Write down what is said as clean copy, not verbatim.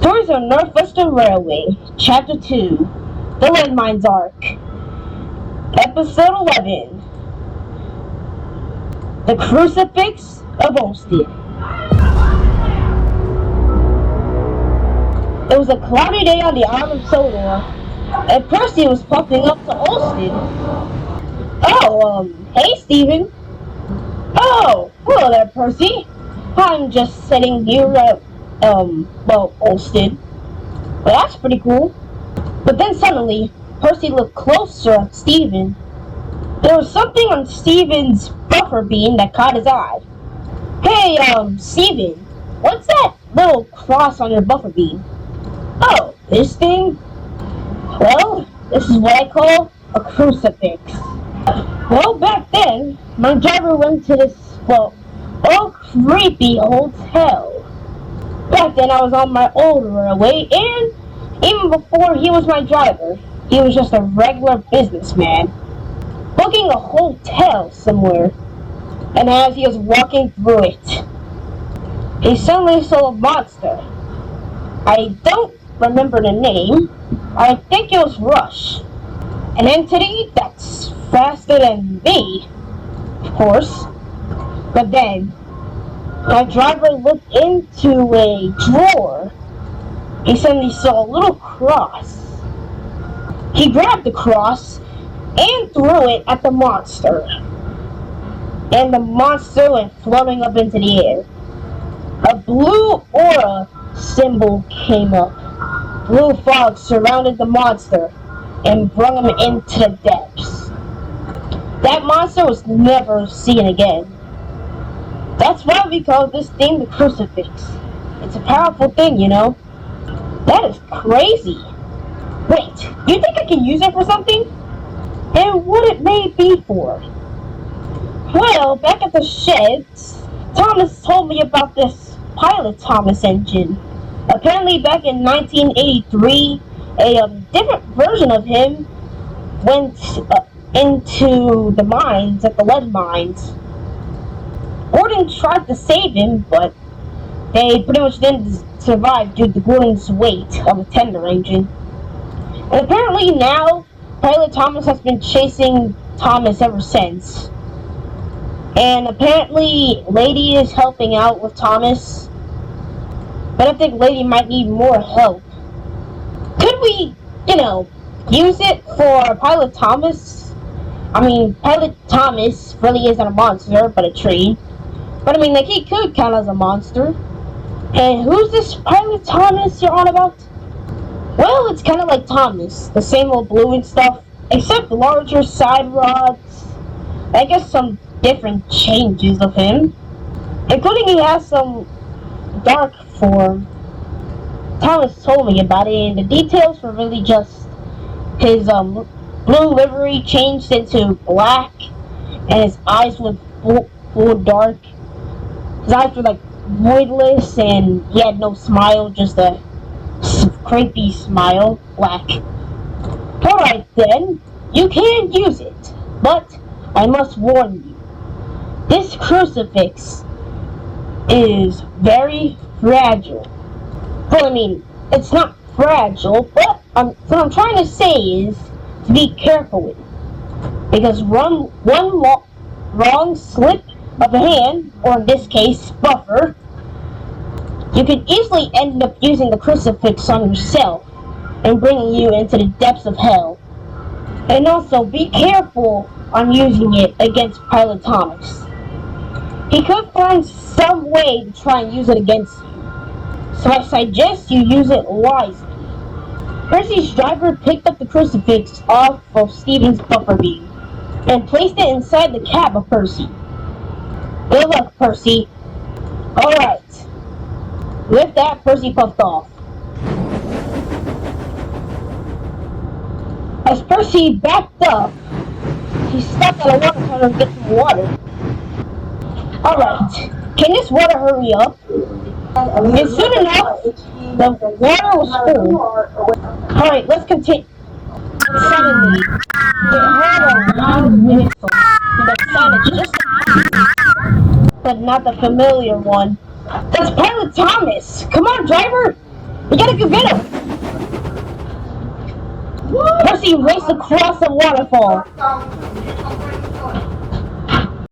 Stories of Northwestern Railway, Chapter 2, The Landmines Arc, Episode 11, The Crucifix of Ulfstead. It was a cloudy day on the island of Sodor, and Percy was popping up to Ulfstead. Hey Stephen. Oh, hello there, Percy. I'm just sitting here at, Ulfstead. Well, that's pretty cool. But then suddenly, Percy looked closer at Stephen. There was something on Stephen's buffer beam that caught his eye. Hey, Stephen, what's that little cross on your buffer beam? Oh, this thing? Well, this is what I call a crucifix. Well, back then, my driver went to this, creepy hotel. Back then, I was on my old railway, and even before he was my driver, he was just a regular businessman, booking a hotel somewhere. And as he was walking through it, he suddenly saw a monster. I don't remember the name. I think it was Rush, an entity that's faster than me, of course. But then, my driver looked into a drawer. He suddenly saw a little cross. He grabbed the cross and threw it at the monster. And the monster went floating up into the air. A blue aura symbol came up. Blue fog surrounded the monster and brought him into the depths. That monster was never seen again. That's why we call this thing the Crucifix. It's a powerful thing, you know. That is crazy. Wait, you think I can use it for something? And what it may be for? Well, back at the sheds, Thomas told me about this Pilot Thomas engine. Apparently back in 1983, a different version of him went into the mines at the lead mines. Gordon tried to save him, but they pretty much didn't survive due to Gordon's weight of a tender engine. And apparently now, Pilot Thomas has been chasing Thomas ever since. And apparently, Lady is helping out with Thomas. But I think Lady might need more help. Could we, use it for Pilot Thomas? I mean, Pilot Thomas really isn't a monster, but a tree. But I mean, he could count as a monster. And who's this Pilot Thomas you're on about? Well, it's kind of like Thomas, the same old blue and stuff, except larger side rods. I guess some different changes of him, including he has some dark form. Thomas told me about it, and the details were really just his blue livery changed into black, and his eyes went full dark. His eyes were voidless, and he had no smile, just a creepy smile, black. Alright then, you can use it, but I must warn you, this crucifix is very fragile. Well, I mean, it's not fragile, but what I'm trying to say is to be careful with it. Because one wrong slip of a hand, or in this case, buffer, you could easily end up using the crucifix on yourself and bringing you into the depths of hell. And also, be careful on using it against Pilot Thomas. He could find some way to try and use it against you. So I suggest you use it wisely. Percy's driver picked up the crucifix off of Stephen's buffer beam and placed it inside the cab of Percy. Good luck, Percy. Alright. With that, Percy puffed off. As Percy backed up, he stopped at a water tower to get some water. Alright, can this water hurry up? And soon enough, the water was full. Alright, let's continue. Suddenly, they heard a loud whistle that sounded just like, but not the familiar one. That's Pilot Thomas! Come on, driver! We gotta go get him! Percy raced across the waterfall.